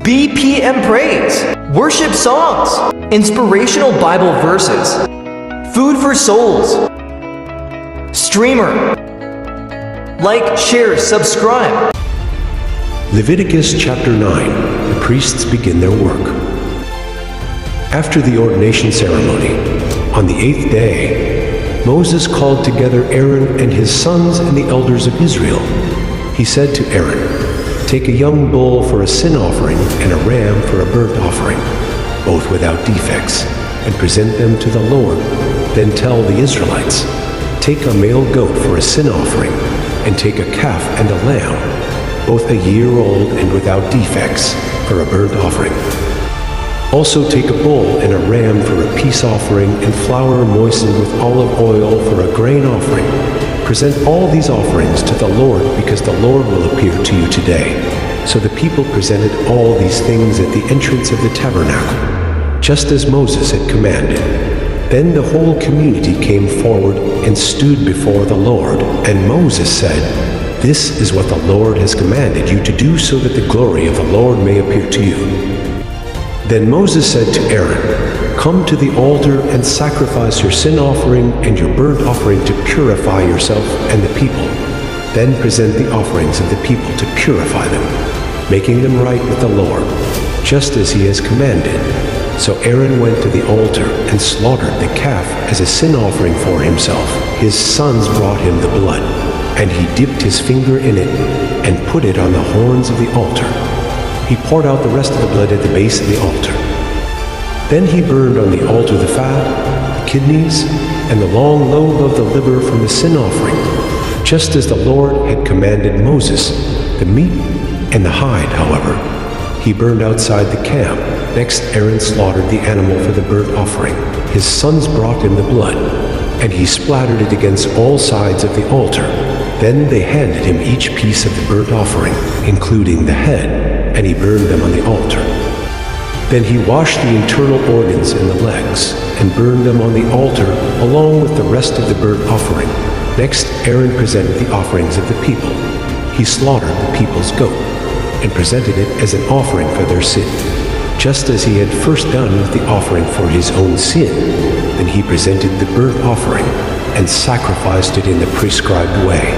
BPM praise, worship songs, inspirational Bible verses, food for souls, streamer. Like, share, subscribe. Leviticus chapter 9, the priests begin their work. After the ordination ceremony, on the 8th day, Moses called together Aaron and his sons and the elders of Israel. He said to Aaron, "Take a young bull for a sin offering and a ram for a burnt offering, both without defects, and present them to the Lord. Then tell the Israelites, take a male goat for a sin offering, and take a calf and a lamb, both a year old and without defects, for a burnt offering. Also take a bull and a ram for a peace offering, and flour moistened with olive oil for a grain offering. Present all these offerings to the Lord, because the Lord will appear to you today." So the people presented all these things at the entrance of the tabernacle, just as Moses had commanded. Then the whole community came forward and stood before the Lord, and Moses said, "This is what the Lord has commanded you to do, so that the glory of the Lord may appear to you." Then Moses said to Aaron, "Come to the altar and sacrifice your sin offering and your burnt offering to purify yourself and the people. Then present the offerings of the people to purify them, making them right with the Lord, just as he has commanded." So Aaron went to the altar and slaughtered the calf as a sin offering for himself. His sons brought him the blood, and he dipped his finger in it and put it on the horns of the altar. He poured out the rest of the blood at the base of the altar. Then he burned on the altar the fat, the kidneys, and the long lobe of the liver from the sin offering, just as the Lord had commanded Moses. The meat and the hide, however, he burned outside the camp. Next, Aaron slaughtered the animal for the burnt offering. His sons brought him the blood, and he splattered it against all sides of the altar. Then they handed him each piece of the burnt offering, including the head, and he burned them on the altar. Then he washed the internal organs and the legs, and burned them on the altar along with the rest of the burnt offering. Next, Aaron presented the offerings of the people. He slaughtered the people's goat, and presented it as an offering for their sin, just as he had first done with the offering for his own sin. Then he presented the burnt offering, and sacrificed it in the prescribed way.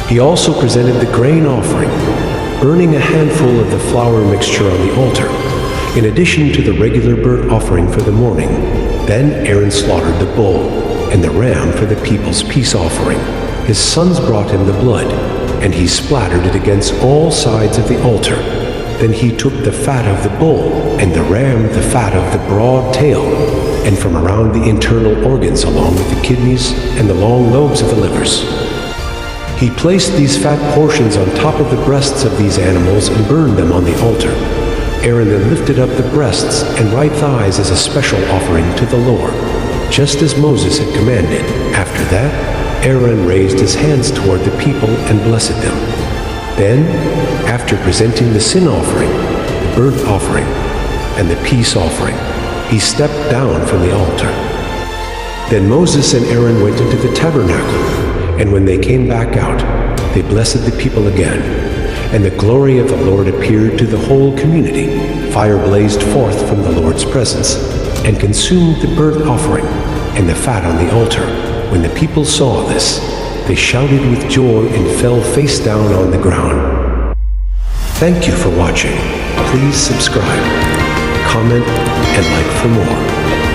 He also presented the grain offering, burning a handful of the flour mixture on the altar, in addition to the regular burnt offering for the morning. Then Aaron slaughtered the bull and the ram for the people's peace offering. His sons brought him the blood, and he splattered it against all sides of the altar. Then he took the fat of the bull, and the ram the fat of the broad tail, and from around the internal organs along with the kidneys and the long lobes of the livers. He placed these fat portions on top of the breasts of these animals and burned them on the altar. Aaron then lifted up the breasts and right thighs as a special offering to the Lord, just as Moses had commanded. After that, Aaron raised his hands toward the people and blessed them. Then, after presenting the sin offering, the burnt offering, and the peace offering, he stepped down from the altar. Then Moses and Aaron went into the tabernacle, and when they came back out, they blessed the people again. And the glory of the Lord appeared to the whole community. Fire blazed forth from the Lord's presence, and consumed the burnt offering and the fat on the altar. When the people saw this, they shouted with joy and fell face down on the ground. Thank you for watching. Please subscribe, comment, and like for more.